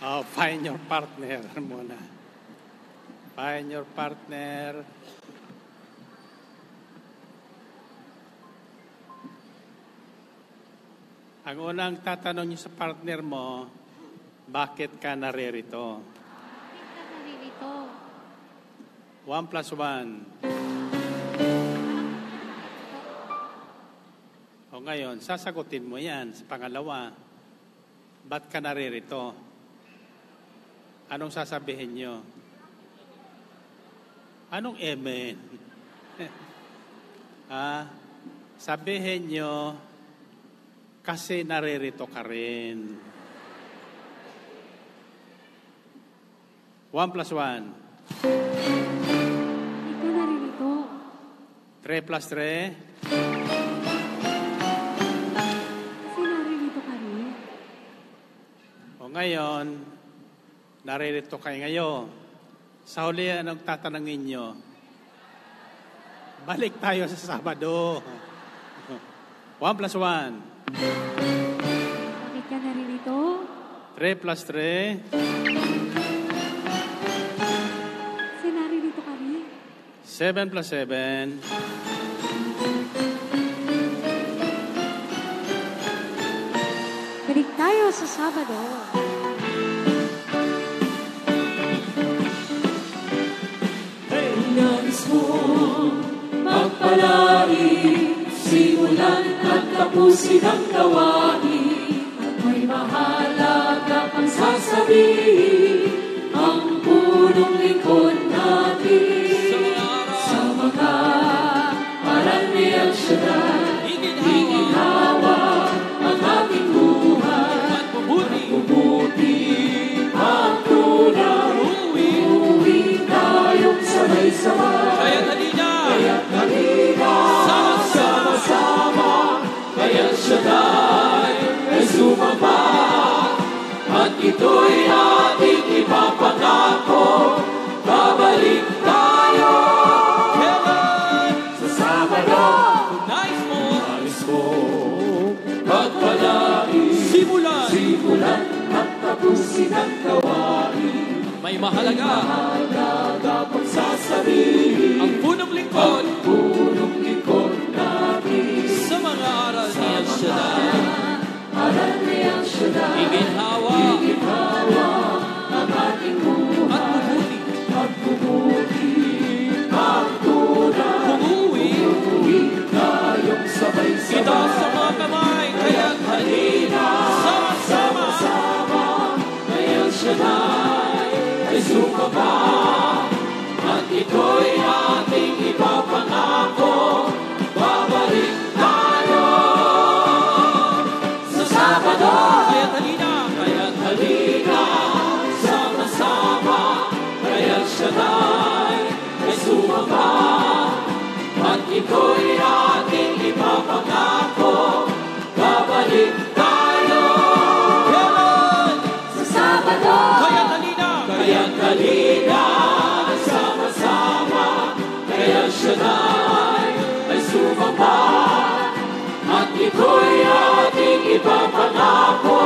Oh, find your partner muna. Find your partner. Ang unang tatanong niyo sa partner mo, bakit ka naririto? Bakit ka naririto? 1 plus 1. O ngayon, sasagutin mo yan sa pangalawa. Ba't ka naririto? Anong sasabihin nyo? Anong amen? Sabihin nyo, kasi naririto ka rin. 1 plus 1. Bakit ka naririto? 3 plus 3. Kasi naririto ka rin. O ngayon, naririto kayo ngayon. Sa huli, anong tatanungin nyo? Balik tayo sa Sabado. 1 plus 1. Bakit ka naririto? 3 plus 3. Kasi naririto ka rin. 7 plus 7. Balik tayo sa Sabado. Nais mo magpalari, simulan at tapusin ang gawain. At may mahalaga pang sasabihin ang punong lingkod natin. Sa mga aral ni El Shaddai, iginhawa ang ating buhay. Magbubuti ang tunay, uuwi tayong sabay-sabay. Kaya't halina, sama-sama, kay El Shaddai ay sumama. At ito'y ating ipapangako, babalik tayo. Sa Sabado, nais mo magpalari, simulan at tapusin ang gawain. May mahalaga Pang sasabihin ang punong lingkod natin. sa mga aral ni El Shaddai. Aral ni El Shaddai, Iginhawa ang ating buhay. at Bubuti ang tunay, umuwi tayong kita sabay-sabay. sa mga kamay. Kaya't halina, sama-sama, Sama kay El Shaddai ay sumama. At ito'y ating ipapangako, babalik tayo sa Sabado. kaya't halina, Sama-sama kay El Shaddai ay sumama. At ito'y ating ipapangako, babalik tayo sa Sabado. kaya't halina, Kaya't halina, sama-sama kay El Shaddai ay sumama. At ito'y ating ipapangako,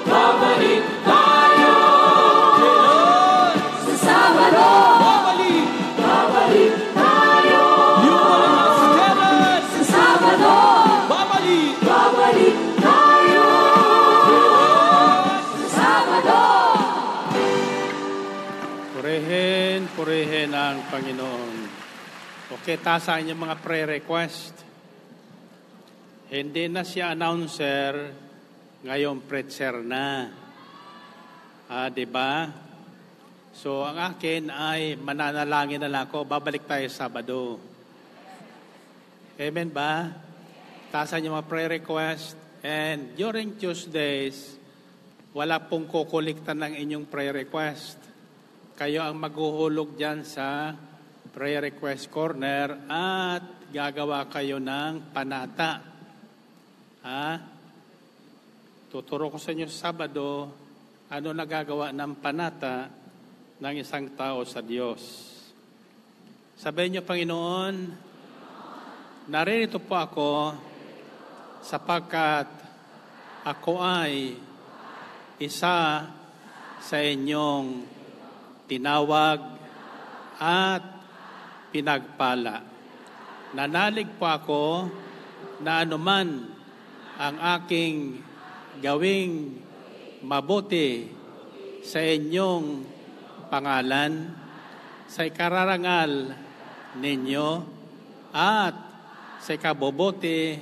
babalik tayo sa Sabado. babalik Babalik tayo yung walang kailan. sa Sabado. Babalik Babalik tayo sa Sabado. Purihin ang Panginoon. Okay, taas ang inyong mga prayer request. Hindi na siya announcer, ngayon preacher na. Di ba? So, ang akin ay mananalangin na lang ako, babalik tayo Sabado. Amen ba? Taas ang inyong mga prayer request. And during Tuesdays, wala pong kukuliktan ng inyong prayer request. Kayo ang maghuhulog dyan sa prayer request corner at gagawa kayo ng panata. Tuturo ko sa inyo sa Sabado ano nagagawa ng panata ng isang tao sa Diyos. Sabihin niyo, Panginoon, naririto po ako sapagkat ako ay isa sa inyong tinawag at pinagpala. Nanalig po ako na anuman ang aking gawing mabuti sa inyong pangalan, sa ikararangal ninyo at sa ikabubuti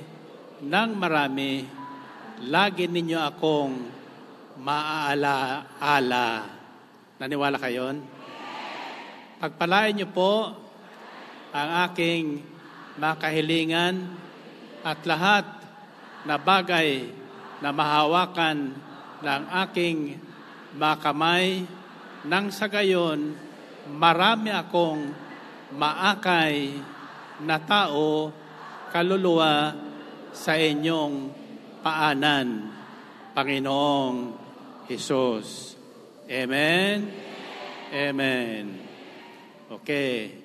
ng marami, lagi ninyo akong maaala-ala. Naniwala kayon? Pagpalain niyo po ang aking makahilingan at lahat na bagay na mahawakan ng aking makamay, nang sa gayon marami akong maakay na tao, kaluluwa sa inyong paanan, Panginoong Hesus. Amen? Amen. Okay.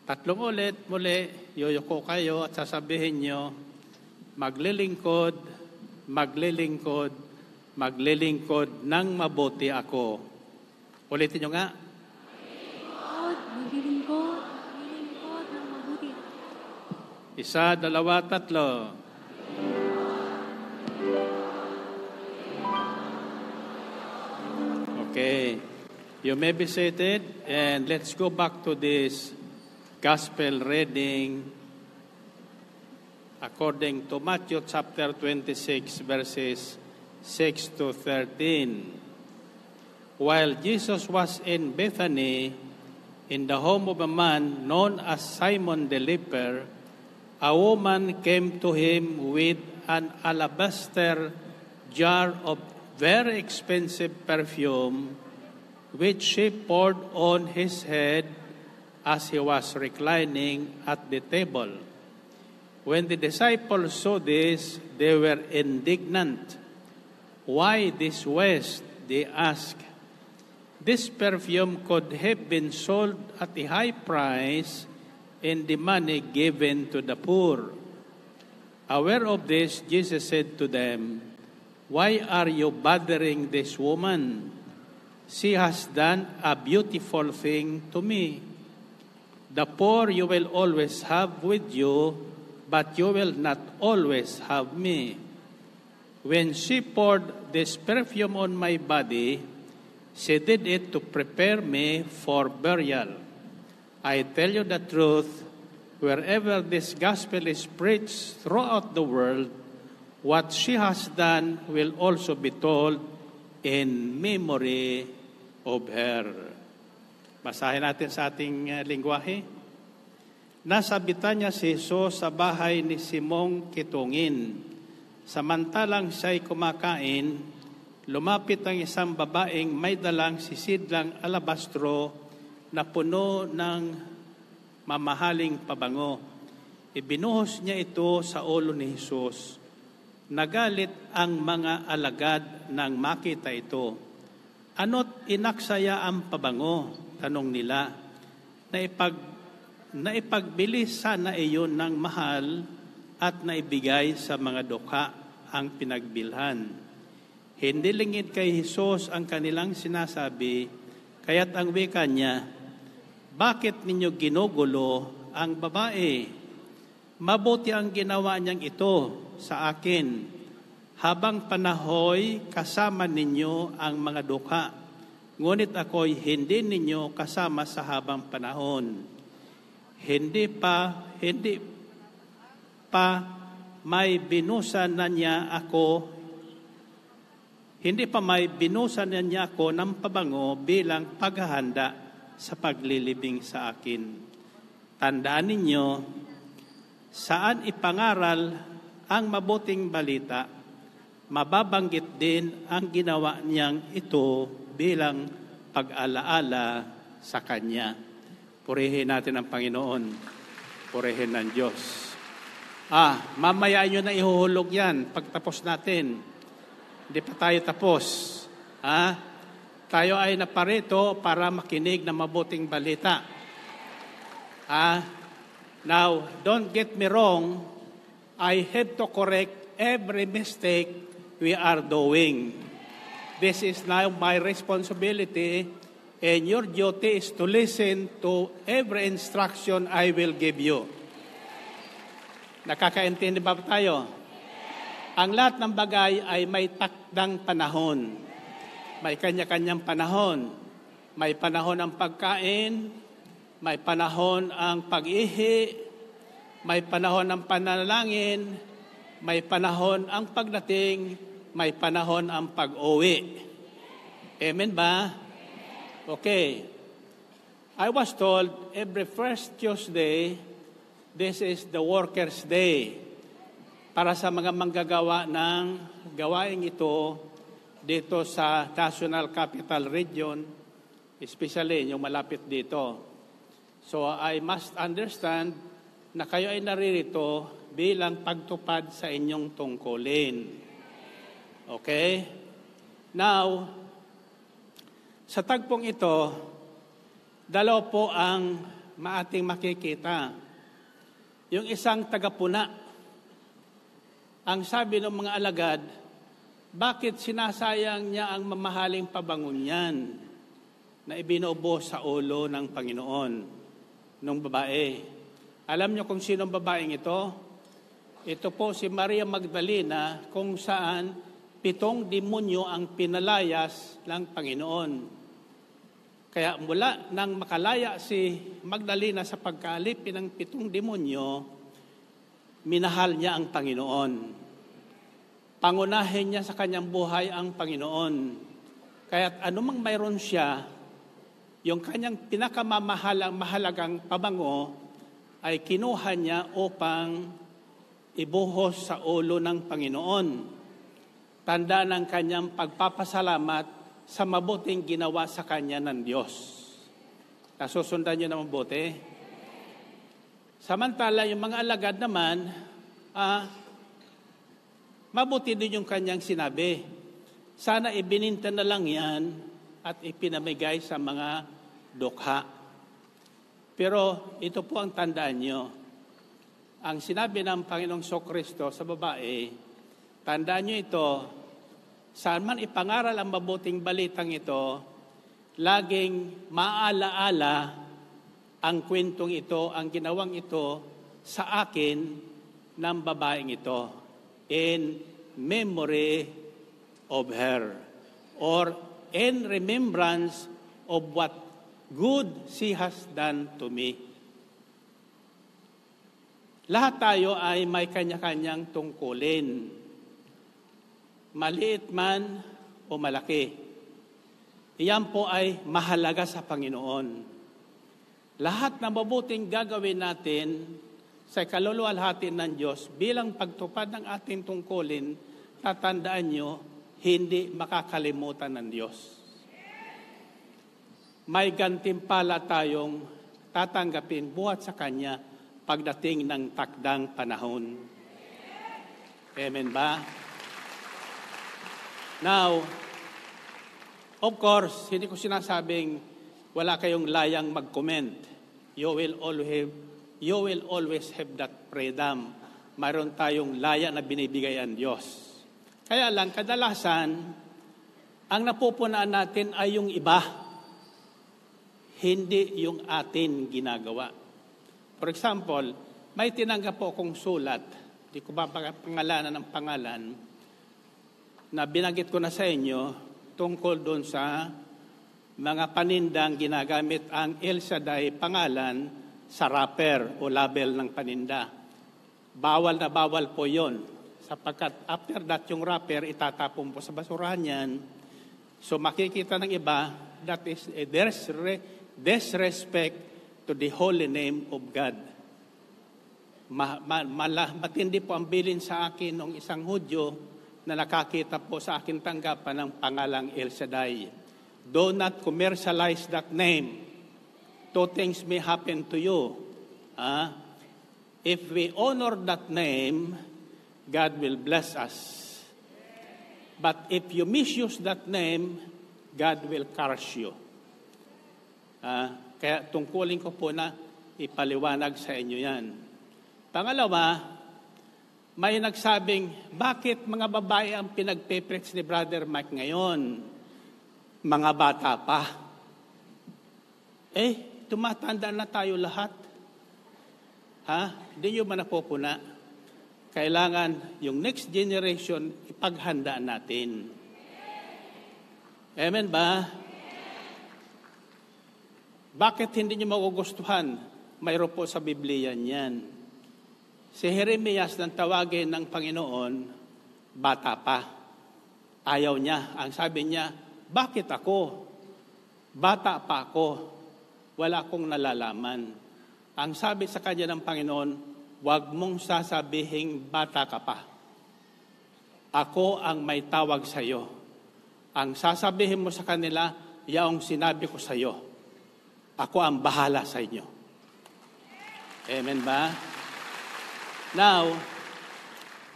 3 ulit muli, yuyuko kayo at sasabihin nyo, maglilingkod, maglilingkod, maglilingkod ng mabuti ako. Ulitin nyo nga. Maglilingkod, maglilingkod ng mabuti. 1, 2, 3. Okay. You may be seated and let's go back to this Gospel reading according to Matthew chapter 26 verses 6 to 13. While Jesus was in Bethany, in the home of a man known as Simon the leper, a woman came to him with an alabaster jar of very expensive perfume, which she poured on his head as he was reclining at the table. When the disciples saw this, they were indignant. Why this waste? They asked. This perfume could have been sold at a high price and the money given to the poor. Aware of this, Jesus said to them, "Why are you bothering this woman? She has done a beautiful thing to me. The poor you will always have with you, but you will not always have me. When she poured this perfume on my body, she did it to prepare me for burial. I tell you the truth, wherever this gospel is preached throughout the world, what she has done will also be told in memory of her." Basahin natin sa ating lingwahe. Nasa Betanya si Jesus sa bahay ni Simong Kitungin. Samantalang siya'y kumakain, lumapit ang isang babaeng may dalang sisidlang alabastro na puno ng mamahaling pabango. Ibinuhos niya ito sa ulo ni Jesus. Nagalit ang mga alagad nang makita ito. "Ano't inaksaya ang pabango?" tanong nila. Naipagbili sana iyon ng mahal at naibigay sa mga dukha ang pinagbilhan. Hindi lingid kay Jesus ang kanilang sinasabi, kaya't ang wika niya, "Bakit ninyo ginugulo ang babae? Mabuti ang ginawa niyang ito sa akin. Habang panahoy, kasama ninyo ang mga dukha. Ngunit ako'y hindi ninyo kasama sa habang panahon. Hindi pa may binusan na niya ako ng pabango bilang paghahanda sa paglilibing sa akin. Tandaan ninyo, saan ipangaral ang mabuting balita, mababanggit din ang ginawa niyang ito bilang pag-alaala sa Kanya." Purihin natin ang Panginoon. Purihin ng Diyos. Mamaya nyo na ihuhulog yan pagtapos natin. Hindi pa tayo tapos. Tayo ay naparito para makinig ng mabuting balita. Now, don't get me wrong. I have to correct every mistake we are doing. This is now my responsibility, and your duty is to listen to every instruction I will give you. Nakakaintindi ba tayo? Ang lahat ng bagay ay may takdang panahon. May kanya-kanyang panahon. May panahon ang pagkain, may panahon ang pag-ihi, may panahon ang panalangin, may panahon ang pagdating, may panahon ang pag-uwi. Amen ba? Okay. I was told every first Tuesday, this is the Workers' Day para sa mga manggagawa ng gawaing ito dito sa National Capital Region, especially yung malapit dito. So I must understand na kayo ay naririto bilang pagtupad sa inyong tungkulin. Okay? Now, sa tagpong ito, dalawa po ang ating makikita. Yung isang tagapuna. Ang sabi ng mga alagad, bakit sinasayang niya ang mamahaling pabangon niyan na ibinuubos sa ulo ng Panginoon ng babae? Alam niyo kung sino ang babaeng ito? Ito po si Maria Magdalena, kung saan 7 demonyo ang pinalayas ng Panginoon. Kaya mula nang makalaya si Magdalena sa pagkaalipin ng 7 demonyo, minahal niya ang Panginoon. Pangunahin niya sa kanyang buhay ang Panginoon. Kaya't anumang mayroon siya, yung kanyang pinakamahalagang pabango ay kinuha niya upang ibuhos sa ulo ng Panginoon. Tanda ng kanyang pagpapasalamat sa mabuting ginawa sa kanya ng Diyos. Nasusundan niyo na mabuti? Samantala, yung mga alagad naman, mabuti din yung kanyang sinabi. Sana ibininta na lang yan at ipinamigay sa mga dukha. Pero ito po ang tandaan nyo. Ang sinabi ng Panginoong Kristo sa babae, tandaan nyo ito, saan man ipangaral ang mabuting balitang ito, laging maalaala ang kwentong ito, ang ginawang ito sa akin ng babaeng ito in memory of her or in remembrance of what good she has done to me. Lahat tayo ay may kanya-kanyang tungkulin. Maliit man o malaki. Iyan po ay mahalaga sa Panginoon. Lahat ng mabuting gagawin natin sa kaluluwalhati ng Diyos bilang pagtupad ng ating tungkulin, tatandaan nyo, hindi makakalimutan ng Diyos. May gantimpala tayong tatanggapin buhat sa Kanya pagdating ng takdang panahon. Amen ba? Now, of course, hindi ko sinasabing wala kayong layang mag-comment. You will always have that freedom. Mayroon tayong laya na binibigay ang Diyos. Kaya lang, kadalasan, ang napupunaan natin ay yung iba, hindi yung atin ginagawa. For example, may tinanggap po akong sulat, di ko ba pangalanan ng pangalan, na binanggit ko na sa inyo tungkol doon sa mga panindang ginagamit ang El Shaddai pangalan sa wrapper o label ng paninda. Bawal na bawal po yon, sapagkat after that yung wrapper itatapon po sa basurahan yan. So makikita ng iba, that is a disrespect to the holy name of God. Matindi po ang bilin sa akin ng isang Hudyo na nakakita po sa akin tanggapan ng pangalang El Shaddai. Do not commercialize that name. 2 things may happen to you. If we honor that name, God will bless us. But if you misuse that name, God will curse you. Kaya tungkulin ko po na ipaliwanag sa inyo yan. Pangalawa, May nagsabing, bakit mga babae ang pinagpe-preach ni Brother Mike ngayon? Mga bata pa. Tumatanda na tayo lahat. Hindi nyo ba napupuna? Kailangan yung next generation ipaghandaan natin. Amen ba? Bakit hindi nyo magugustuhan? Mayroon po sa Biblia niyan. Si Jeremias nang tawagin ng Panginoon, bata pa. Ayaw niya. Ang sabi niya, bakit ako? Bata pa ako. Wala akong nalalaman. Ang sabi sa kanya ng Panginoon, huwag mong sasabihing bata ka pa. Ako ang may tawag sa iyo. Ang sasabihin mo sa kanila, yaong sinabi ko sa iyo. Ako ang bahala sa inyo. Amen ba? Now,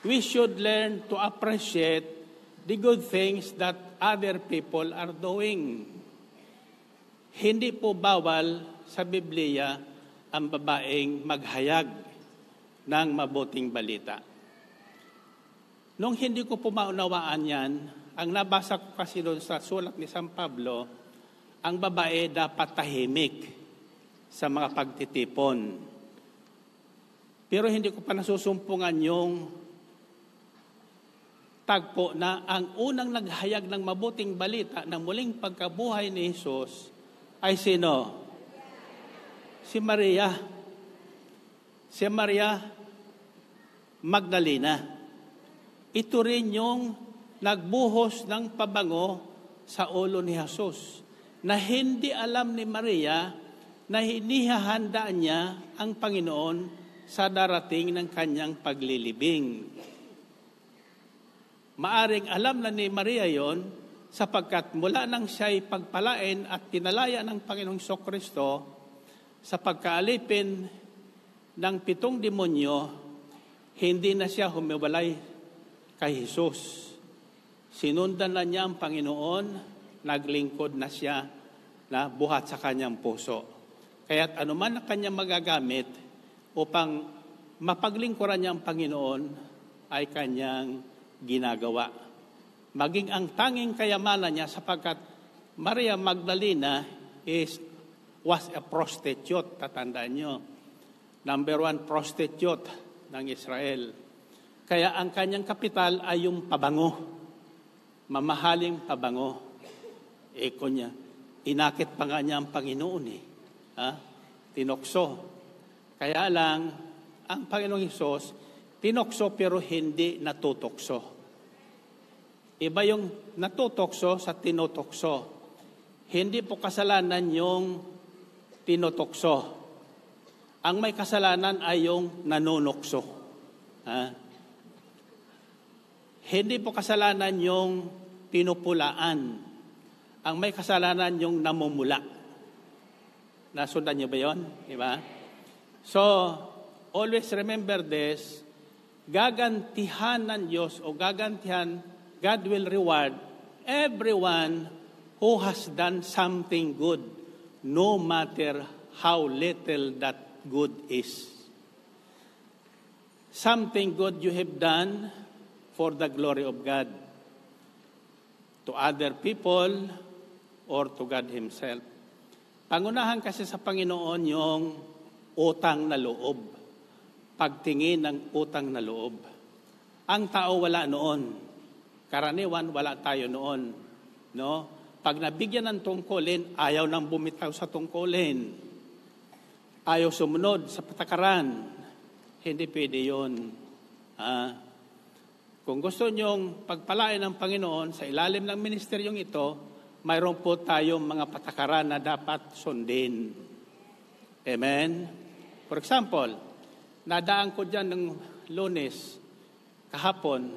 we should learn to appreciate the good things that other people are doing. Hindi po bawal sa Biblia ang babaeng maghayag ng mabuting balita. Nung hindi ko po maunawaan yan, ang nabasa ko kasi doon sa sulat ni San Pablo, ang babae dapat tahimik sa mga pagtitipon. Pero hindi ko pa nasusumpungan yung tagpo na ang unang naghayag ng mabuting balita ng muling pagkabuhay ni Jesus ay sino? Si Maria. Si Maria Magdalena. Ito rin yung nagbuhos ng pabango sa ulo ni Jesus na hindi alam ni Maria na hinihahanda niya ang Panginoon sa darating ng kanyang paglilibing. Maaring alam na ni Maria yon sapagkat mula nang siya'y pagpalain at tinalaya ng Panginoong Kristo sa pagkaalipin ng 7 demonyo, hindi na siya humiwalay kay Jesus. Sinundan na niya ang Panginoon, naglingkod na siya na buhat sa kanyang puso. Kaya't anuman na kanyang magagamit upang mapaglingkuran niya ang Panginoon ay kanyang ginagawa. Maging ang tanging kayamanan niya sapagkat Maria Magdalena was a prostitute, tatandaan nyo. Number 1 prostitute ng Israel. Kaya ang kanyang kapital ay yung pabango. Mamahaling pabango. Niya, inakit pa nga niya ang Panginoon Tinokso. Kaya lang, ang Panginoong Hesus, tinokso pero hindi natutokso. Iba yung natutokso sa tinutokso. Hindi po kasalanan yung tinutokso. Ang may kasalanan ay yung nanunokso. Hindi po kasalanan yung pinupulaan. Ang may kasalanan yung namumula. Nasundan niyo ba yun? Diba? So, always remember this, gagantihan ng Diyos o gagantihan, God will reward everyone who has done something good, no matter how little that good is. Something good you have done for the glory of God, to other people or to God Himself. Pangunahan kasi sa Panginoon yung utang na loob. Pagtingin ng utang na loob. Ang tao wala noon. Karaniwan, wala tayo noon. No? Pag nabigyan ng tungkulin, ayaw nang bumitaw sa tungkulin. Ayaw sumunod sa patakaran. Hindi pwede yun. Kung gusto nyong pagpalain ng Panginoon sa ilalim ng ministeryong ito, mayroon po tayong mga patakaran na dapat sundin. Amen? For example, nadaan ko dyan ng Lunes, kahapon,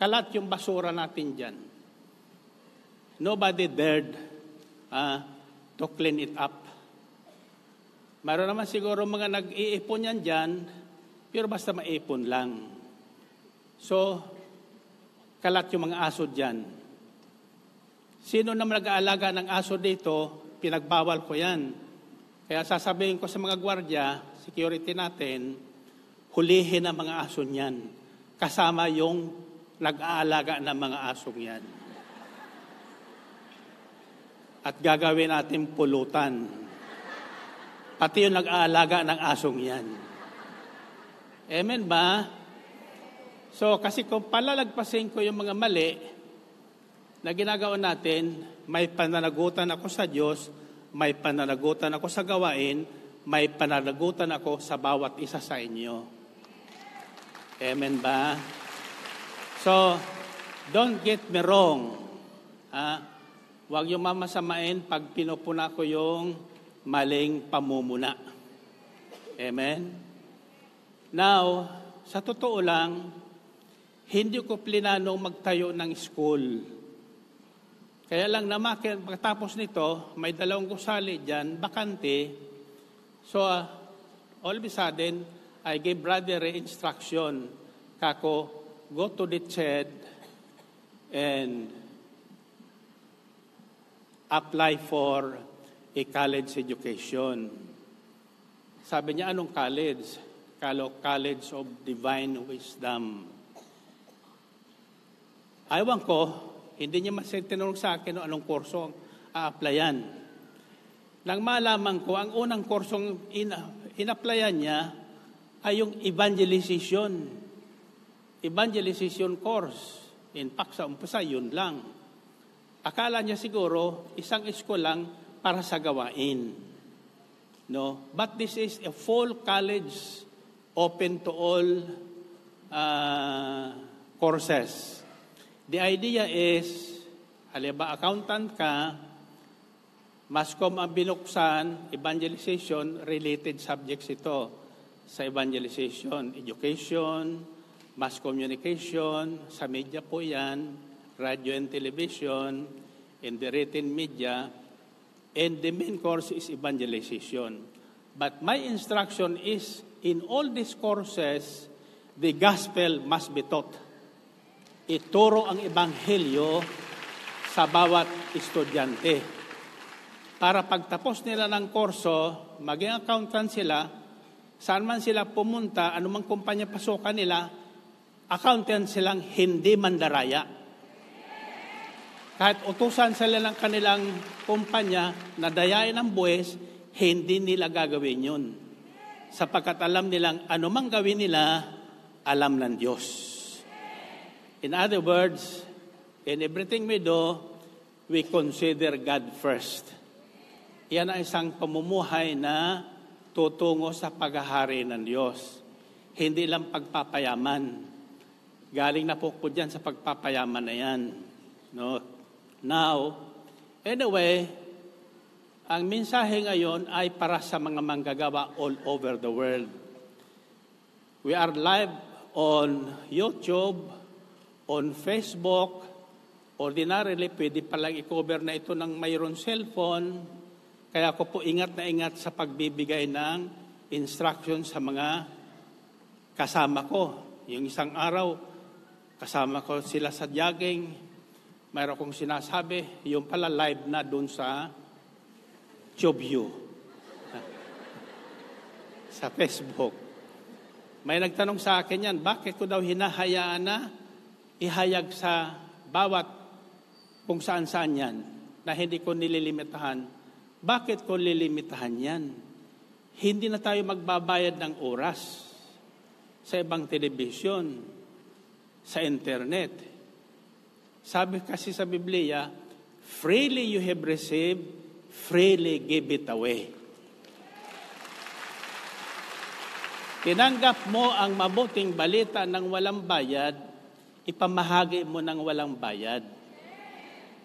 kalat yung basura natin dyan. Nobody dared to clean it up. Mayroon naman siguro mga nag-iipon yan dyan, pero basta maipon lang. So, kalat yung mga aso dyan. Sino naman nag-aalaga ng aso dito, pinagbawal ko yan. Kaya sasabihin ko sa mga gwardiya, security natin, hulihin ang mga aso niyan. kasama yung nag-aalaga ng mga asong yan. At gagawin natin pulutan. Pati yung nag-aalaga ng asong yan. Amen ba? So, kasi kung palalagpasin ko yung mga mali na ginagawa natin, may pananagutan ako sa Diyos, may pananagutan ako sa gawain, may pananagutan ako sa bawat isa sa inyo. Amen ba? So, don't get me wrong. Huwag yung mamasamain pag pinupuna ko yung maling pamumuna. Amen? Now, sa totoo lang, hindi ko plinanong magtayo ng school. Kaya lang naman, pagkatapos nito, may 2 gusali dyan, bakante. So, all of a sudden, I gave brother instruction. Kako, go to the CHED and apply for a college education. Sabi niya, anong college? College of Divine Wisdom. Ayaw ko, hindi niya tinanong sa akin anong kurso ang a-applyan. Nang malaman ko, ang unang kursong in-applyan niya ay yung evangelization. Evangelization course. In fact, sa umpisa, yun lang. Akala niya siguro, isang school lang para sa gawain. No? But this is a full college open to all courses. The idea is, halimbawa accountant ka, Mascom ang binuksan, evangelization, related subjects ito sa evangelization, education, mass communication, sa media po yan, radio and television, in the written media, and the main course is evangelization. But my instruction is, in all these courses, the gospel must be taught. Ituro ang ebanghelyo sa bawat estudyante. Para pagtapos nila ng kurso, maging accountant sila, saan man sila pumunta, anumang kumpanya pasukan nila, accountant silang hindi mandaraya. Kahit utusan sila ng kanilang kumpanya na dayain ang buwis, hindi nila gagawin yun. Sapagkat alam nilang anumang gawin nila, alam ng Diyos. In other words, in everything we do, we consider God first. Yan ang isang pamumuhay na tutungo sa paghahari ng Diyos. Hindi lang pagpapayaman. Galing na po dyan sa pagpapayaman na yan. No? Now, anyway, ang mensahe ngayon ay para sa mga manggagawa all over the world. We are live on YouTube, on Facebook. Ordinarily, pwede palang i-cover na ito ng mayroon cellphone. Kaya ako po ingat na ingat sa pagbibigay ng instruction sa mga kasama ko. Yung isang araw, kasama ko sila sa jogging. Mayroon kong sinasabi, yung pala live na doon sa TubeView. Sa Facebook. May nagtanong sa akin yan, bakit ko daw hinahayaan na ihayag sa bawat kung saan-saan yan na hindi ko nililimitahan? Bakit ko lilimitahan yan? Hindi na tayo magbabayad ng oras sa ibang telebisyon, sa internet. Sabi kasi sa Biblia, freely you have received, freely give it away. Tinanggap mo ang mabuting balita ng walang bayad, ipamahagi mo ng walang bayad.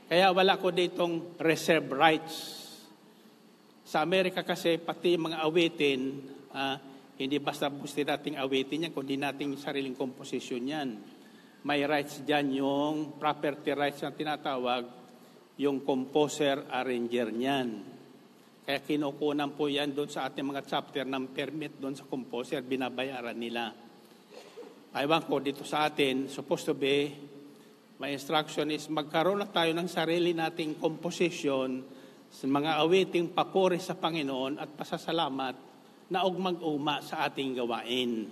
Kaya wala ko ditong reserve rights. Sa Amerika kasi, pati mga awitin, hindi basta-busti nating awitin yan, kundi nating sariling komposisyon yan. May rights dyan yung property rights na tinatawag, yung composer, arranger niyan. Kaya kinukunan po yan doon sa ating mga chapter ng permit doon sa composer, binabayaran nila. Aywan ko, dito sa atin, supposed to be, my instruction is magkaroon na tayo ng sarili nating composition sa mga awiting papuri sa Panginoon at pasasalamat na ugmag-uma sa ating gawain.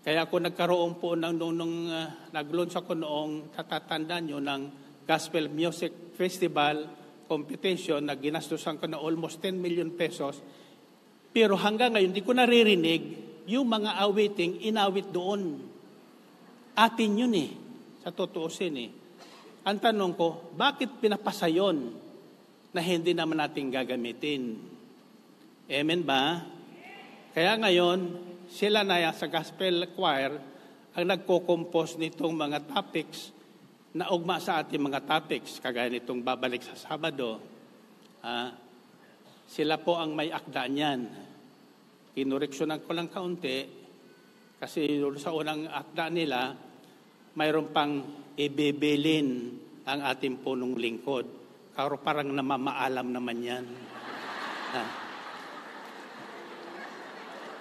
Kaya ako nagkaroon po nung nag-launch ako noong tatatandaan nyo ng Gospel Music Festival competition na ginastusan ko na almost 10 million pesos. Pero hanggang ngayon, di ko naririnig yung mga awiting inawit doon. Atin yun sa tutuusin Ang tanong ko, bakit pinapasa yun na hindi naman natin gagamitin? Amen ba? Kaya ngayon, sila na sa gospel choir ang nagko-compose nitong mga topics na ugma sa ating mga topics, kagaya nitong babalik sa Sabado. Sila po ang may akda niyan. Kinureksyonan ko lang kaunti kasi sa unang akda nila, mayroon pang ibibilin ang ating punong lingkod. Karo parang namamaalam naman yan.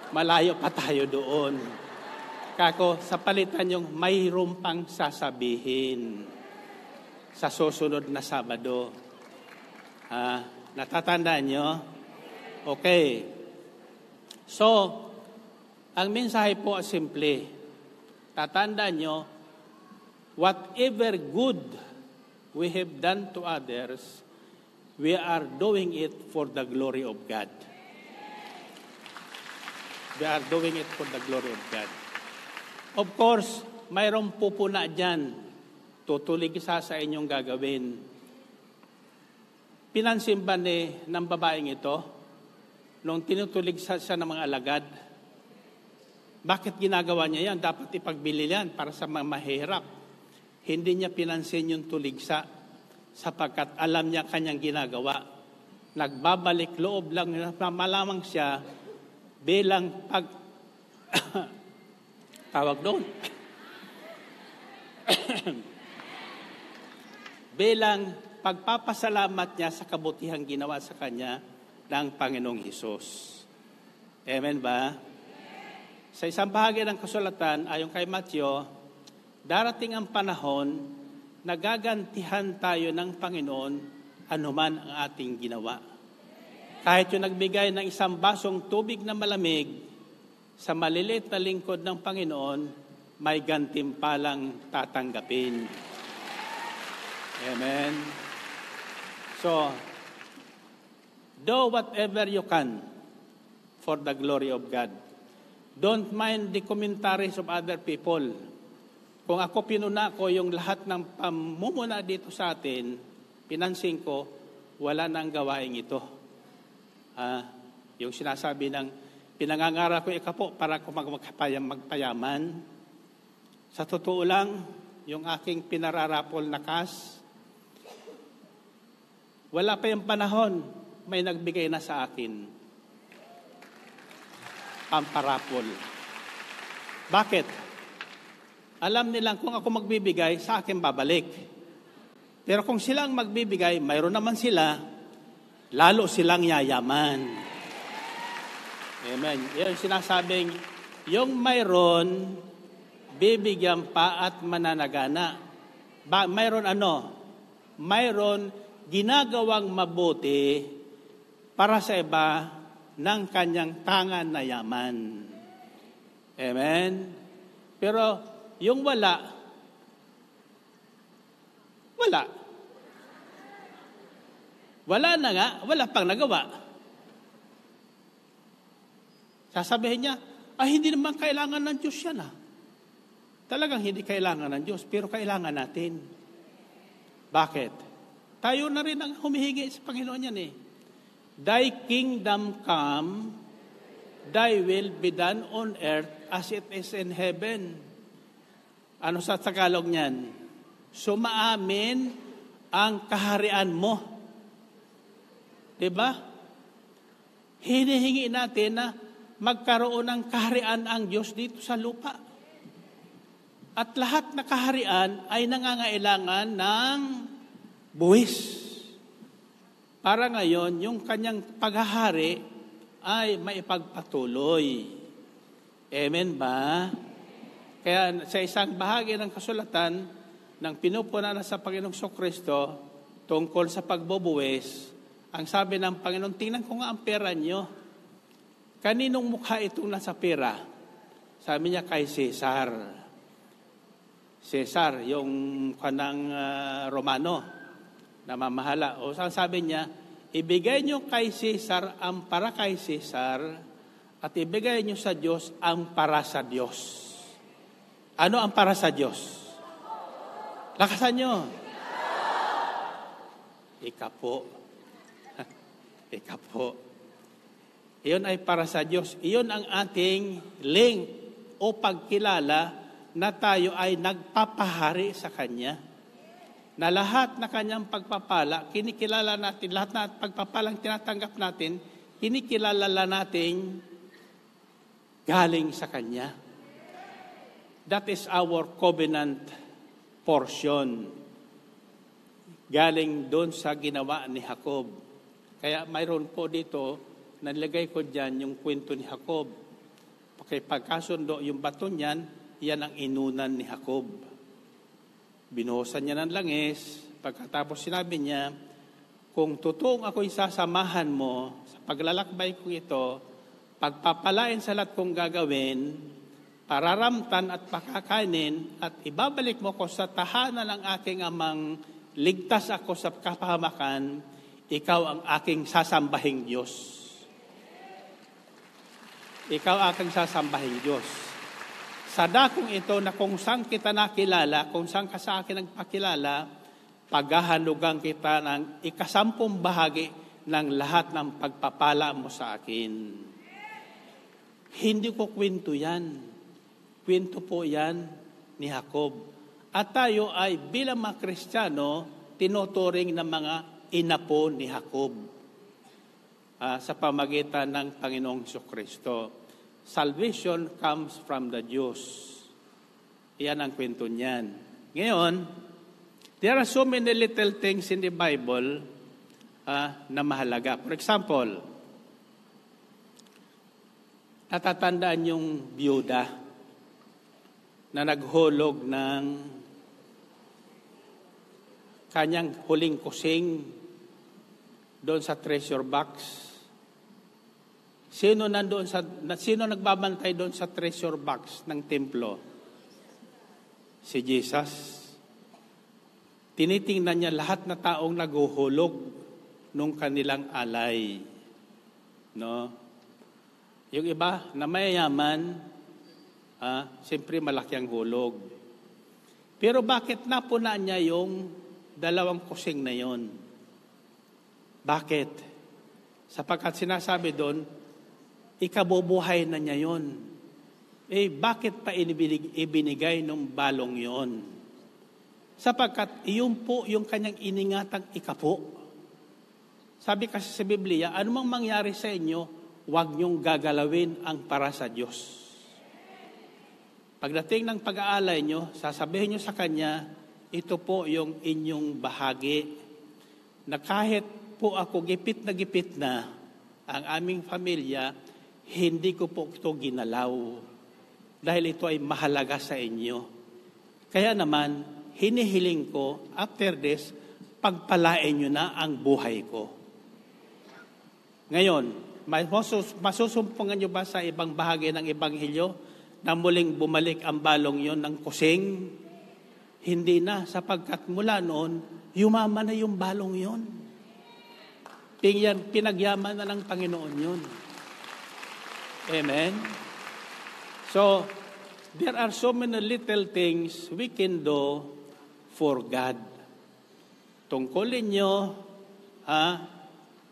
Malayo pa tayo doon. Kako, sa palitan yung mayroon pang sasabihin sa susunod na Sabado. Natatandaan nyo? Okay. So, ang mensahe po ay simple. Tatandaan nyo, whatever good we have done to others, we are doing it for the glory of God. We are doing it for the glory of God. Of course, mayroong pupuna dyan. Tutulig isa sa inyong gagawin. Pinansin ba ng babaeng ito nung tinutulig siya ng mga alagad? Bakit ginagawa niya yan? Dapat ipagbili yan para sa mga mahirap. Hindi niya pinansin yung tuligsa sapagkat alam niya kanyang ginagawa. Nagbabalik loob lang na malamang siya bilang tawag doon. Bilang pagpapasalamat niya sa kabutihang ginawa sa kanya ng Panginoong Hesus. Amen ba? Sa isang bahagi ng kasulatan, ayon kay Matthew, darating ang panahon na gagantihan tayo ng Panginoon anuman ang ating ginawa. Kahit yung nagbigay ng isang basong tubig na malamig sa maliliit na lingkod ng Panginoon, may gantimpalang tatanggapin. Amen. So, do whatever you can for the glory of God. Don't mind the commentaries of other people. Kung ako pinuna ko yung lahat ng pamumuna dito sa atin, pinansin ko, wala nang gawain ito. Yung sinasabi ng pinangangara ko ikapo para ko magpayaman. Sa totoo lang, yung aking pinararapol na kas, wala pa yung panahon, may nagbigay na sa akin. Pamparapol. Bakit? Alam nilang kung ako magbibigay, sa akin babalik. Pero kung sila ang magbibigay, mayroon naman sila, lalo silang yayaman. Amen. Yung sinasabing, yung mayroon, bibigyan pa at mananagana. Mayroon Mayroon ginagawang mabuti para sa iba ng kanyang tangan na yaman. Amen. Pero yung wala. Wala na nga, wala pang nagawa. Sasabihin niya, hindi naman kailangan ng Diyos yan Talagang hindi kailangan ng Diyos, pero kailangan natin. Bakit? Tayo na rin ang humihingi sa Panginoon yan Thy kingdom come, thy will be done on earth as it is in heaven. Ano sa Tagalog niyan? Sumaamin ang kaharian mo. Diba? Hinihingi natin na magkaroon ng kaharian ang Diyos dito sa lupa. At lahat na kaharian ay nangangailangan ng buwis. Para ngayon, yung kanyang paghahari ay maipagpatuloy. Amen ba? Kaya sa isang bahagi ng kasulatan ng pinupuna na sa Panginoong Kristo tungkol sa pagbubuwis, ang sabi ng Panginoon, tingnan ko nga ang pera nyo. Kaninong mukha itong nasa pera? Sabi niya kay Cesar. Cesar, yung kanang Romano, namamahala. O sabi niya, ibigay niyo kay Cesar ang para kay Cesar at ibigay niyo sa Diyos ang para sa Diyos. Ano ang para sa Diyos? Lakasan niyo. Ika po. Ika po. Iyon ay para sa Diyos. Iyon ang ating link o pagkilala na tayo ay nagpapahari sa Kanya. Na lahat na Kanyang pagpapala, kinikilala natin, lahat na pagpapalang tinatanggap natin, kinikilala natin galing sa Kanya. That is our covenant portion. Galing doon sa ginawa ni Jacob. Kaya mayroon po dito, nalagay ko dyan yung kwento ni Jacob. Okay, pagkasundo yung bato niyan, yan ang inunan ni Jacob. Binuhusan niya ng langis. Pagkatapos sinabi niya, kung totoong ako'y sasamahan mo sa paglalakbay kong ito, pagpapalain sa lahat kong gagawin, pararamtan at pakakainin, at ibabalik mo ko sa tahanan ng aking amang ligtas ako sa kapahamakan, ikaw ang aking sasambahing Diyos. Ikaw aking sasambahing Diyos. Sa dakong ito na kung saan kita nakilala, kung saan ka sa akin nagpakilala, paghahalugan kita ng 10 bahagi ng lahat ng pagpapala mo sa akin. Hindi ko kwento yan. Kwento po yan ni Jacob. At tayo ay bilang mga Kristiyano, tinuturing ng mga inapo ni Jacob sa pamagitan ng Panginoong Jesucristo. Salvation comes from the Diyos. Iyan ang kwento niyan. Ngayon, there are so many little things in the Bible na mahalaga. For example, natatandaan yung biyuda na naghulog ng kanyang huling kusing doon sa treasure box. Sino nagbabantay doon sa treasure box ng templo? Si Jesus. Tinitingnan niya lahat na taong naghuhulog nung kanilang alay. No? Yung iba na mayayaman, siyempre malaki ang hulog. Pero bakit napuna niya yung 2 kusing na yon? Bakit? Sapagkat sinasabi doon, ikabubuhay na niya yon. Bakit pa ibinigay ng balong yon? Sapagkat iyon po yung kanyang iningatang ikapo. Sabi kasi sa Biblia, anumang mangyari sa inyo, huwag niyong gagalawin ang para sa Diyos. Pagdating ng pag-aalay niyo, sasabihin niyo sa Kanya, ito po yung inyong bahagi na kahit po ako gipit na ang aming pamilya, hindi ko po ito ginalaw dahil ito ay mahalaga sa inyo. Kaya naman, hinihiling ko, after this, pagpalain nyo na ang buhay ko. Ngayon, masusumpungan nyo ba sa ibang bahagi ng Ebanghelyo na muling bumalik ang balong yon ng kusing? Hindi na, sapagkat mula noon, yumaman na yung balong yon. Pinagyaman na ng Panginoon yun. Amen? So, there are so many little things we can do for God. Tungkulin nyo,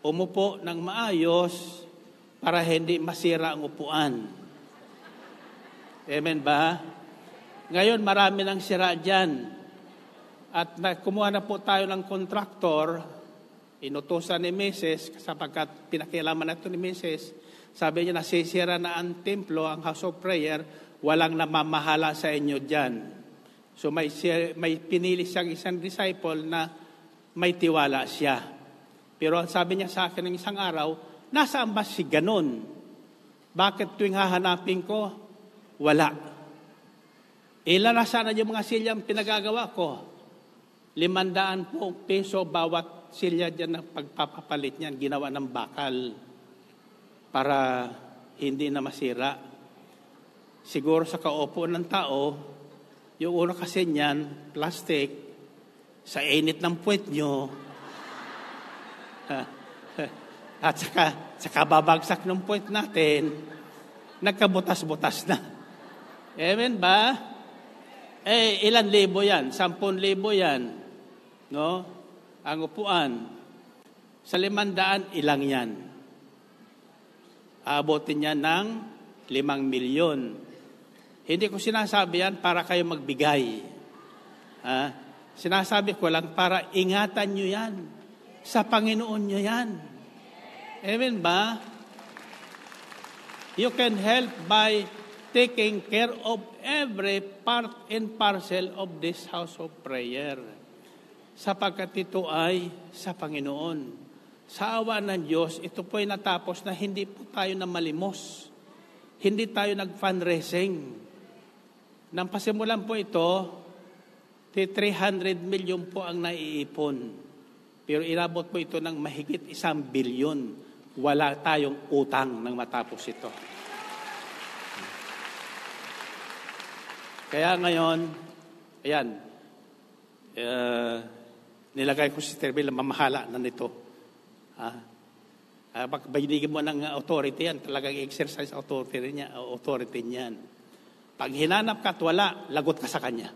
umupo ng maayos para hindi masira ang upuan. Amen ba? Ngayon, marami nang sira dyan. At kumuha na po tayo ng kontraktor, inutusan ni Mrs., sapagkat pinakialaman na ito ni Mrs., sabi niya, nasisira na ang templo, ang house of prayer, walang namamahala sa inyo dyan. So may pinili siyang isang disciple na may tiwala siya. Pero ang sabi niya sa akin ng isang araw, nasaan ba si ganon? Bakit tuwing hahanapin ko, wala. Ilan na sana yung mga silyang pinagagawa ko? 500 peso bawat silya dyan na pagpapapalit niyan, ginawa ng bakal para hindi na masira. siguro sa kaupo ng tao, yung ulo kasi niyan, plastic, sa init ng puwet nyo, at saka babagsak ng puwet natin, nagkabutas-butas na. Amen ba? Ilan libo yan? 10,000 yan. No? Ang upuan. Sa 500, ilang yan? Aabotin niya ng 5 milyon. Hindi ko sinasabi yan para kayo magbigay. Sinasabi ko lang para ingatan nyo yan. Sa Panginoon nyo yan. Amen ba? You can help by taking care of every part and parcel of this house of prayer. Sapagkat ito ay sa Panginoon. Sa awa ng Diyos, ito po ay natapos na hindi po tayo na malimos. Hindi tayo nag-fundraising. Nang pasimulan po ito, 300 million po ang naiipon. Pero inabot po ito ng mahigit 1 bilyon. Wala tayong utang nang matapos ito. Kaya ngayon, ayan, nilagay ko si Terbil na mamahala na nito. Pag binigyan mo ng authority yan, talagang exercise authority niyan. Pag hinanap ka at wala, lagot ka sa kanya.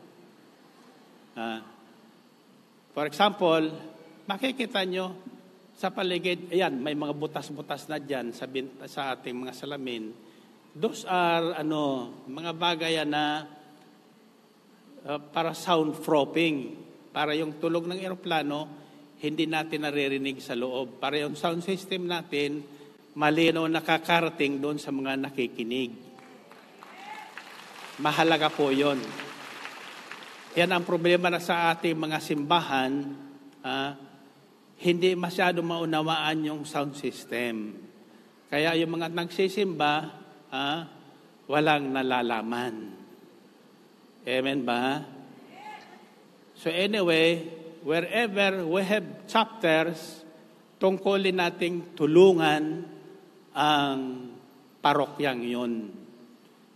For example, makikita nyo sa paligid, ayan, may mga butas-butas na dyan sa ating mga salamin. Those are mga bagay na para soundproofing, para yung tulog ng eroplano hindi natin naririnig sa loob, para yung sound system natin malinaw nakakarating doon sa mga nakikinig. Mahalaga po yon. Yan ang problema na sa ating mga simbahan, hindi masyado maunawaan yung sound system. Kaya yung mga nagsisimba, walang nalalaman. Amen ba? So anyway, wherever we have chapters, tungkulin nating tulungan ang parokyang yun.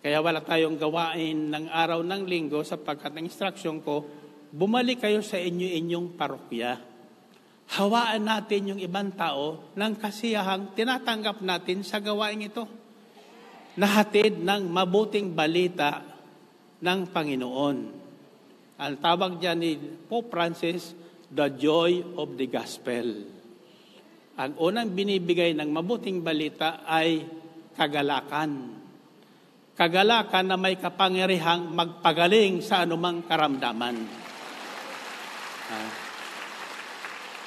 Kaya wala tayong gawain ng araw ng linggo sapagkat ang instruction ko, bumalik kayo sa inyong parokya. Hawaan natin yung ibang tao ng kasiyahang tinatanggap natin sa gawain ito. Nahatid ng mabuting balita ng Panginoon. Ang tawag dyan ni Pope Francis, the joy of the gospel. Ang unang binibigay ng mabuting balita ay kagalakan. Kagalakan na may kapangyarihang magpagaling sa anumang karamdaman.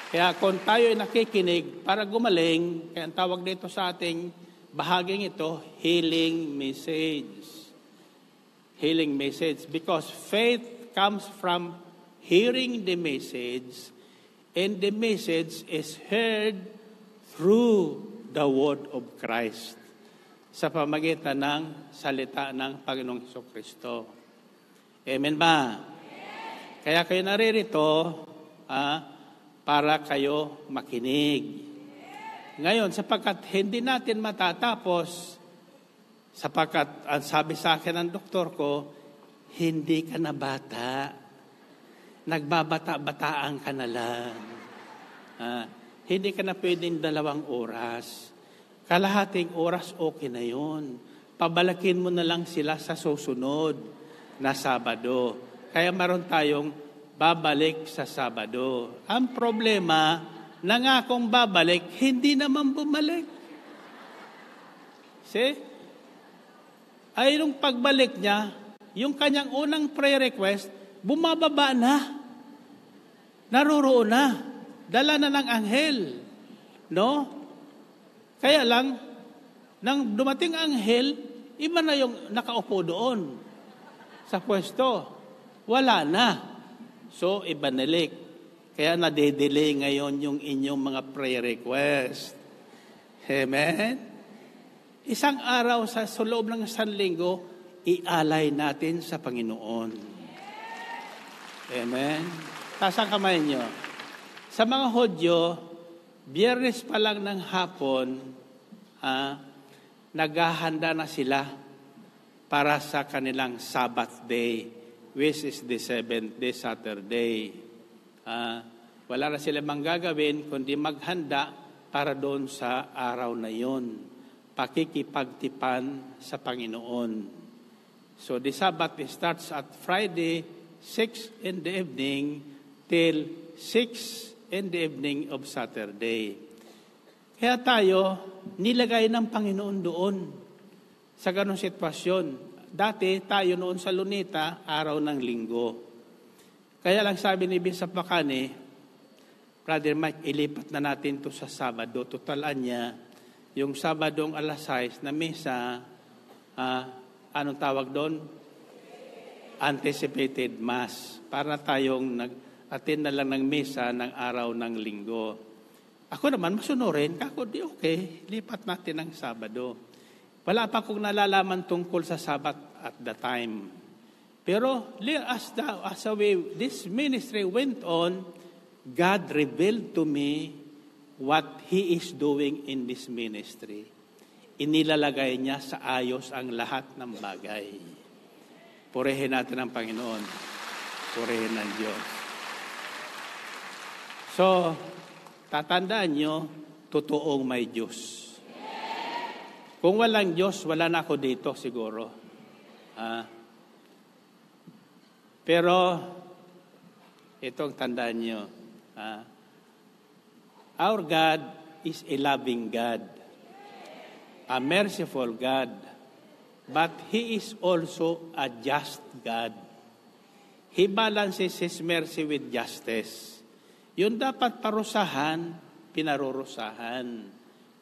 Kaya kung tayo ay nakikinig para gumaling, kaya ang tawag dito sa ating bahaging ito, healing message. Healing message. Because faith comes from hearing the message, and the message is heard through the word of Christ. Sa pamagitan ng salita ng Panginoong Hesukristo. Amen ba? Kaya kayo naririto para kayo makinig. Ngayon, sapagkat hindi natin matatapos, sapagkat ang sabi sa akin ng doktor ko, hindi ka na bata. Nagbabata-bataan ka na lang. Hindi ka na pwedeng 2 oras. Kalahating oras, okay na yun. Pabalakin mo na lang sila sa susunod na Sabado. Kaya maroon tayong babalik sa Sabado. Ang problema, nangakong babalik, hindi naman bumalik. See? Ay nung pagbalik niya, yung kanyang unang prayer request, bumababa na. Naruroon na. Dala na ng anghel. No? Kaya lang, nang dumating anghel, iba na yung nakaupo doon sa pwesto. Wala na. So, ibanilik. Kaya nade-delay ngayon yung inyong mga prayer request. Amen? Isang araw sa loob ng 1 linggo, ialay natin sa Panginoon. Amen? Taas ang kamay nyo. Sa mga Hudyo, Biyernes pa lang ng hapon, naghahanda na sila para sa kanilang Sabbath day, which is the seventh day, Saturday. Wala na sila manggagawin kundi maghanda para doon sa araw na yon, pakikipagtipan sa Panginoon. So the Sabbath starts at Friday, 6 in the evening, till 6 in the evening of Saturday. Kaya tayo, nilagay ng Panginoon doon sa ganong sitwasyon. Dati, tayo noon sa Luneta, araw ng linggo. Kaya lang sabi ni Bishop Bacane, Brother Mike, ilipat na natin to sa Sabado. Totalan niya, yung Sabadong alas 6 na misa, anong tawag doon? Anticipated Mass. Para tayong nag-attend na lang ng misa ng araw ng linggo. Ako naman, masunurin. Kako, di okay. Lipat natin ng Sabado. Wala pa akong nalalaman tungkol sa Sabat at the time. Pero as the way this ministry went on, God revealed to me what He is doing in this ministry. Inilalagay niya sa ayos ang lahat ng bagay. Purihin natin ang Panginoon. Purihin ng Diyos. So, tatandaan nyo, totoong may Diyos. Kung walang Diyos, wala na ako dito siguro. Pero, itong tandaan nyo, our God is a loving God, a merciful God, but He is also a just God. He balances His mercy with justice. Yun dapat parusahan, pinarurusahan.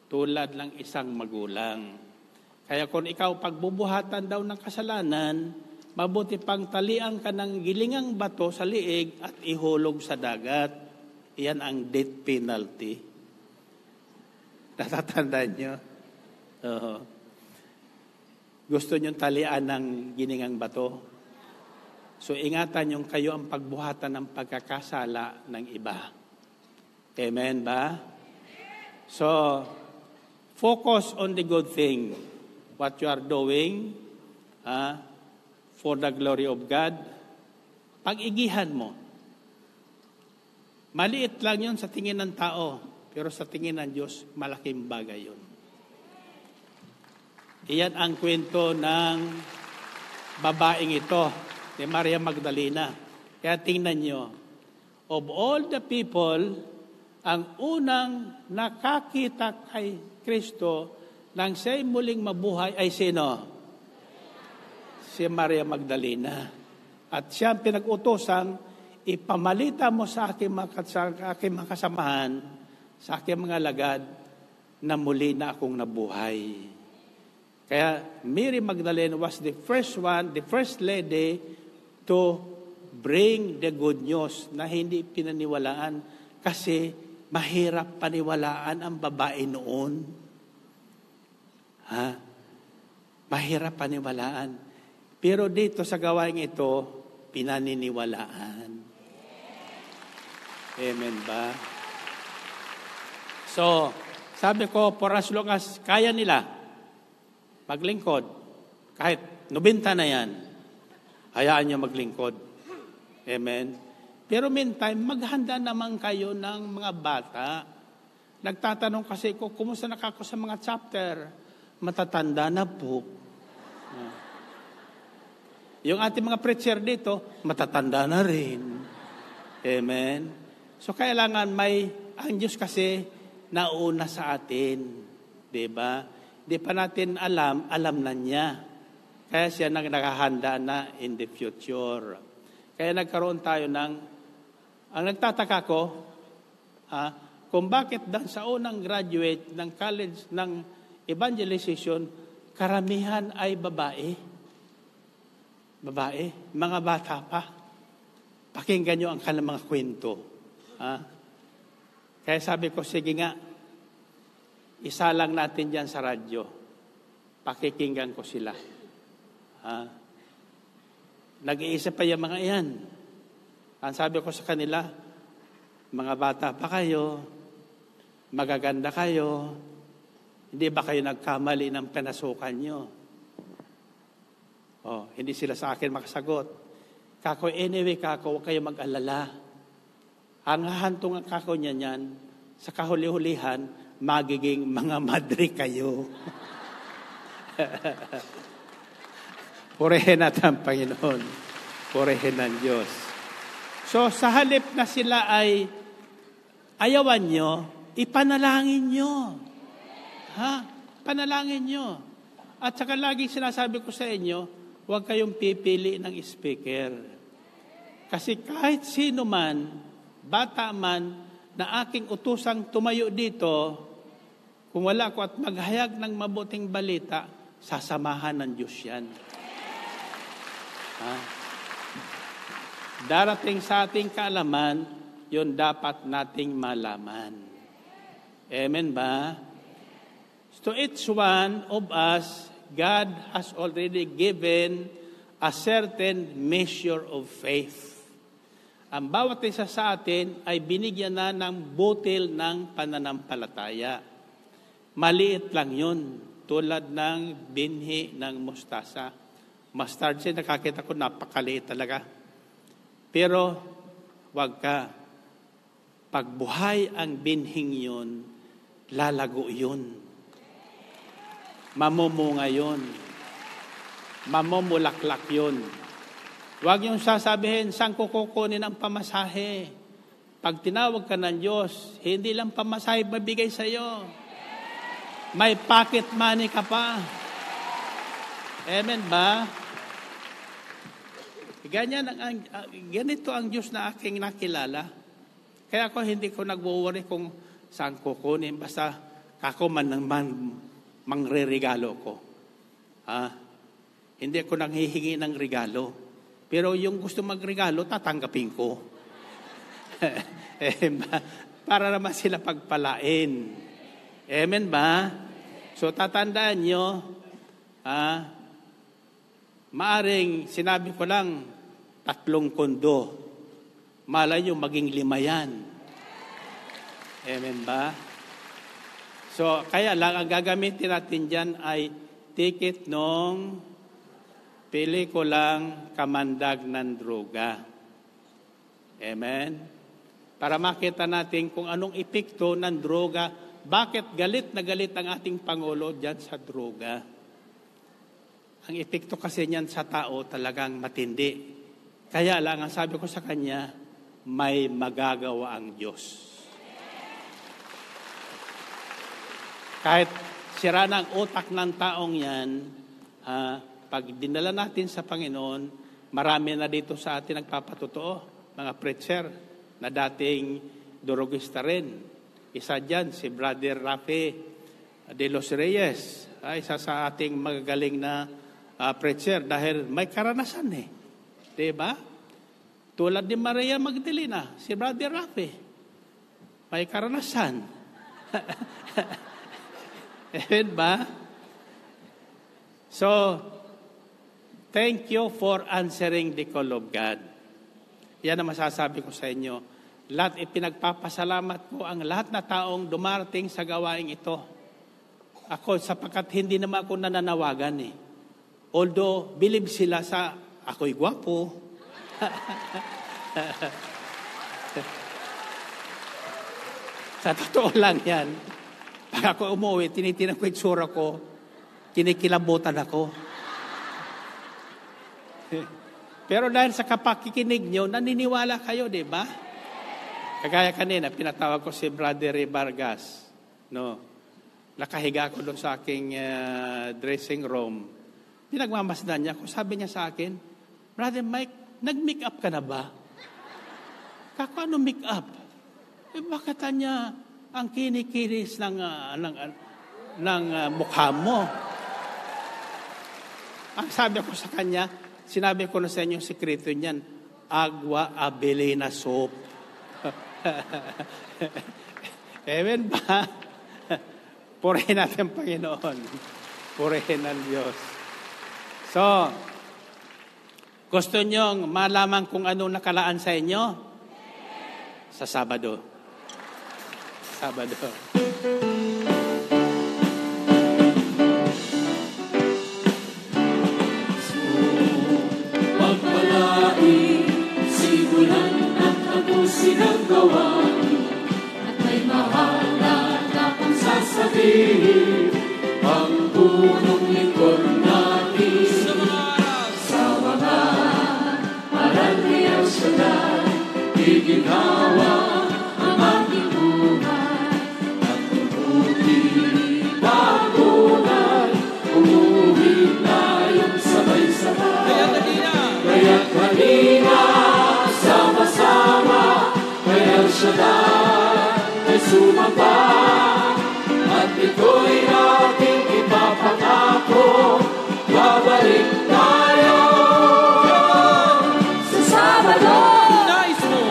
Tulad ng isang magulang. Kaya kung ikaw pagbubuhatan daw ng kasalanan, mabuti pang talian ka ng gilingang bato sa liig at ihulog sa dagat. Iyan ang death penalty. Natatandaan nyo? Gusto nyo talian ng gilingang bato? So ingatan nyo kayo ang pagbuhatan ng pagkakasala ng iba. Amen ba? So, focus on the good thing, what you are doing for the glory of God. Pag-igihan mo. Maliit lang yun sa tingin ng tao, pero sa tingin ng Diyos, malaking bagay yun. Iyan ang kwento ng babaeng ito, ni Maria Magdalena. Kaya tingnan nyo, of all the people, ang unang nakakita kay Kristo nang siya'y muling mabuhay ay sino? Si Maria Magdalena. At siya ang pinag-utosang, ipamalita mo sa aking mga kasamahan, sa aking mga lagad, na muli na akong nabuhay. Kaya Mary Magdalene was the first one, the first lady to bring the good news na hindi pinaniwalaan kasi mahirap paniwalaan ang babae noon. Mahirap paniwalaan. Pero dito sa gawain ito, pinaniniwalaan. Amen ba? So, sabi ko, for as long as kaya nila maglingkod, kahit 90 na yan, hayaan nyo maglingkod. Amen? Pero meantime, maghanda naman kayo ng mga bata. Nagtatanong kasi ko, kumusta na ako sa mga chapter? Matatanda na po. Yung ating mga preacher dito, matatanda na rin. Amen? So, kailangan ang Diyos kasi nauna sa atin. Diba? Di pa natin alam na niya. Kaya siya naghahanda na in the future. Kaya nagkaroon tayo ang nagtataka ko, kung bakit sa unang graduate ng college ng evangelization, karamihan ay babae. Babae, mga bata pa. Pakinggan nyo ang kanilang mga kwento. Kaya sabi ko, sige nga, isa lang natin dyan sa radyo. Pakikinggan ko sila. Nag-iisip pa yung mga iyan. Ang sabi ko sa kanila, mga bata pa kayo, magaganda kayo, hindi ba kayo nagkamali ng pinasukan nyo? Oh, hindi sila sa akin makasagot. Kako, anyway, kako, huwag kayo mag-alala. Ang hahantungan kako niyan, sa kahuli-hulihan, magiging mga madre kayo. Purihin natin ang Panginoon. Purihin ng Diyos. So, sa halip na sila ay ayawan nyo, ipanalangin nyo. Ha? Panalangin nyo. At saka lagi sinasabi ko sa inyo, huwag kayong pipili ng speaker. Kasi kahit sino man, bata man, na aking utusang tumayo dito, kung wala ko at maghayag ng mabuting balita, sasamahan ng Diyos yan. Ha? Darating sa ating kaalaman, yun dapat nating malaman. Amen ba? To each one of us, God has already given a certain measure of faith. Ang bawat isa sa atin ay binigyan na ng butil ng pananampalataya. Maliit lang yun, tulad ng binhi ng mustasa. Mustard seed, nakakita ko, napakaliit talaga. Pero, wag ka. Pagbuhay ang binhing yun, lalago yun. Mamumunga yun. Mamumulaklak yun. Huwag yung sasabihin, saan ko kukunin ang pamasahe? Pag tinawag ka ng Diyos, hindi lang pamasahe mabigay sa iyo. May pocket money ka pa. Amen ba? Ganito ang Diyos na aking nakilala. Kaya ako hindi ko nag-worry kung saan kukunin. Basta ako mangre-regalo ko. Hindi ako nanghihingi ng regalo. Pero yung gusto magregalo, tatanggapin ko. Para naman sila pagpalain. Amen ba? So tatandaan nyo, maaring sinabi ko lang, 3 kondo. Malay nyo, maging 5 yan. Amen ba? So, kaya lang, ang gagamitin natin dyan ay ticket nung pelikulang Kamandag ng Droga. Amen? Para makita natin kung anong epekto ng droga, bakit galit na galit ang ating Pangulo dyan sa droga. Ang epekto kasi niyan sa tao talagang matindi. Kaya lang, ang sabi ko sa kanya, may magagawa ang Diyos. Kahit sira na ang utak ng taong yan, pag dinala natin sa Panginoon, marami na dito sa atin nagpapatotoo, mga preacher na dating durugista rin. Isa dyan, si Brother Rafi de los Reyes, isa sa ating magagaling na preacher dahil may karanasan eh. Diba? Tulad ni Maria Magdalena, si Brother Rafi, may karanasan. Amen ba? So, thank you for answering the call of God. Yan ang masasabi ko sa inyo. Lahat ipinagpapasalamat ko ang lahat na taong dumarating sa gawaing ito. Ako, sapagkat hindi naman ako nananawagan eh. Although, believe sila sa ako'y gwapo. Sa totoo lang yan. Pag ako umuwi, tinitinan ko yung tsura ko, kinikilabutan ako. Pero dahil sa kapakikinig nyo, naniniwala kayo, di ba? Kagaya kanina, pinatawag ko si Brother Ray Vargas. No? Nakahiga ko doon sa aking dressing room. Pinagmamasdan niya ako. Sabi niya sa akin, Brother Mike, nag-make up ka na ba? Kako, ano make up? Bakit niya ang kinikiris ng mukha mo? Ang sabi ko sa kanya, sinabi ko na sa inyo yung sikreto niyan, agua abelina soap. Amen ba? Purihin natin Panginoon. Purihin ang Diyos. So, gusto niyong malaman kung anong nakalaan sa inyo? Sa Sabado. Sabado. sasabihin ang punong lingkod natin sa mga aral ni El Shaddai. Iginhawa ang aking buhay at mabuti pagkulay. Umuwi tayong sabay-sabay. Kaya't halina, sama-sama, kay El Shaddai ay sumamba. At ito'y ating ipapangako, babalik tayo sa Sabado. Nais mo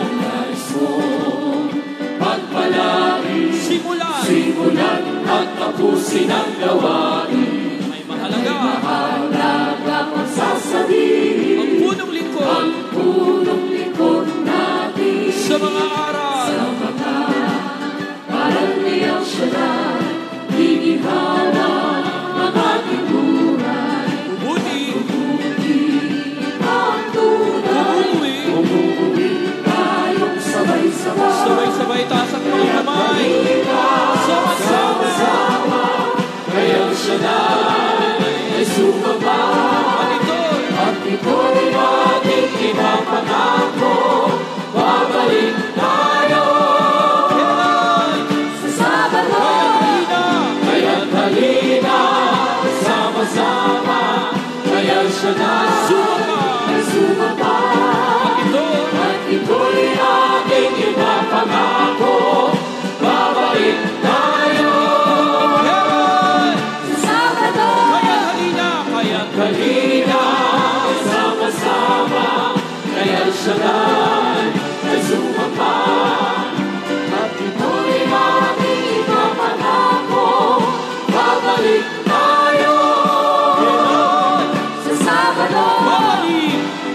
pagpalain, simulan at tapusin ang gawain. May mahalaga pang sasabihin ang punong lingkod natin sa mga aral ni El Shaddai. Iginhawa ang ating buhay. Umuwi ang tunay. Umuwi tayong sabay-sabay. Sabay-sabay taas ang mga kamay. Sama-sama kay El Shaddai ay sumamba. At ito'y ating ipapangako, babalik tayo sa Sabado. Kaya't halina, sama-sama, kay El Shaddai ay sumamba. At ito'y ating ipapangako, babalik tayo sa Sabado. Kaya't halina, sama-sama, kay El Shaddai ay sumamba. At ito'y ating ipapangako, babalik tayo sa Sabado.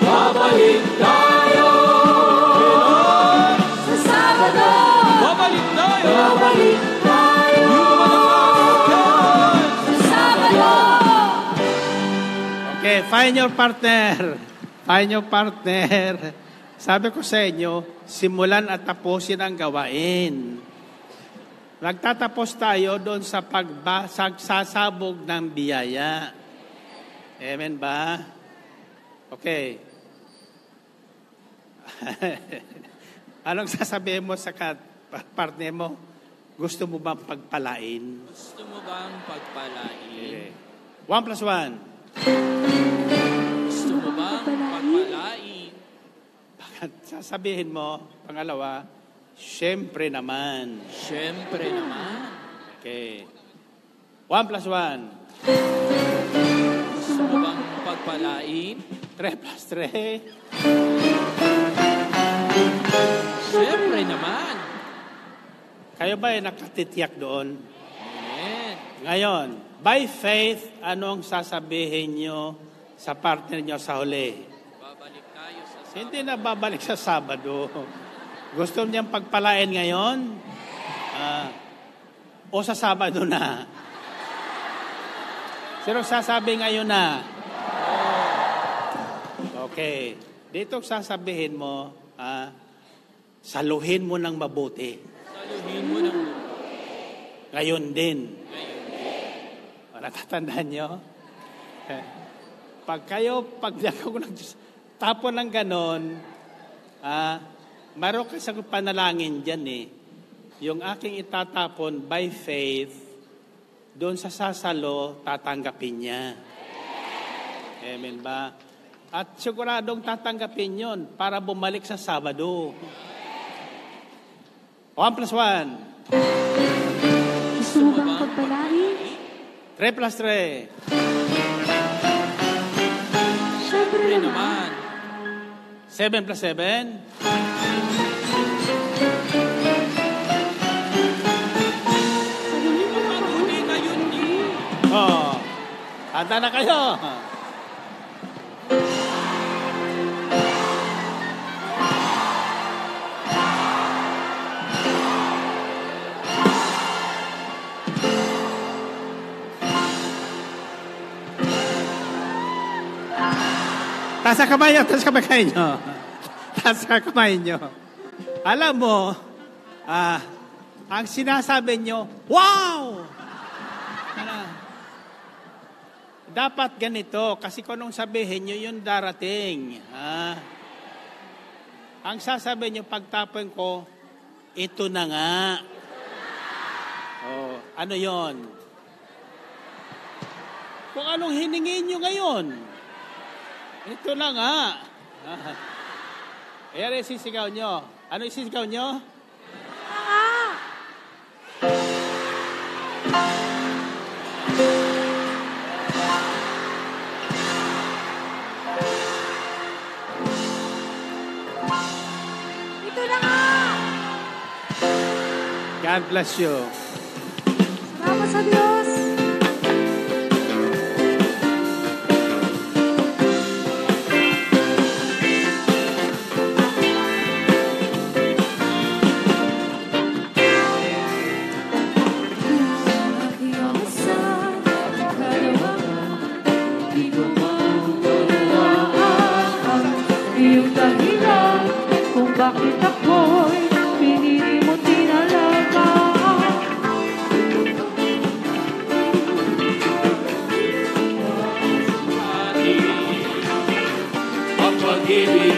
Babalik tayo sa Sabado. Babalik tayo sa Sabado. Okay, find your partner. Find your partner. Sabi ko sa inyo, simulan at tapusin ang gawain. Nagtatapos tayo doon sa pagsasabog ng biyaya. Amen ba? Okay. Anong sasabihin mo sa partner mo? Gusto mo bang pagpalain? Gusto mo bang pagpalain? Okay. 1+1. Gusto mo bang pagpalain? Sasabihin mo, pangalawa, syempre naman. Syempre naman. Okay. 1+1. Gusto mo bang pagpalain? 3+3. Syempre naman. Kayo ba ay nakatitiyak doon? Amen. Ngayon, by faith, anong sasabihin nyo sa partner nyo sa huli? Babalik tayo sa Sabado. Hindi na babalik sa Sabado. Gusto niyang pagpalain ngayon? O sa Sabado na? Sino sasabi ngayon na? Okay. Dito sasabihin mo, saluhin mo ng mabuti. Saluhin mo ng Ngayon din. Natatandaan nyo? Pag ako tapon ng ganon, meron ka sa panalangin dyan eh. Yung aking itatapon by faith, doon sa sasalo, tatanggapin niya. Amen ba? At siguradong tatanggapin yon para bumalik sa Sabado. 1+1. Gusto mo bang pagpalain? 3+3. Syempre naman. 7+7. mabuti ngayon din. Oh, handa na kayo. Taas ang kamay nyo, taas ang kamay nyo. Taas ang kamay nyo. Alam mo, ang sinasabi nyo, wow! Dapat ganito, kasi kung anong sabihin nyo, yun darating. Ang sasabihin nyo, pagtapon ko, ito na nga. Ano yon? Kung anong hiningin nyo ngayon, ito na nga. Ayan yung sisigaw nyo. Ano yung sisigaw nyo? Ito na nga! God bless you. Salamat sa Diyos! Iyong dahilan kung bakit ako'y pinili mo tinalaga. Ang pag-ibig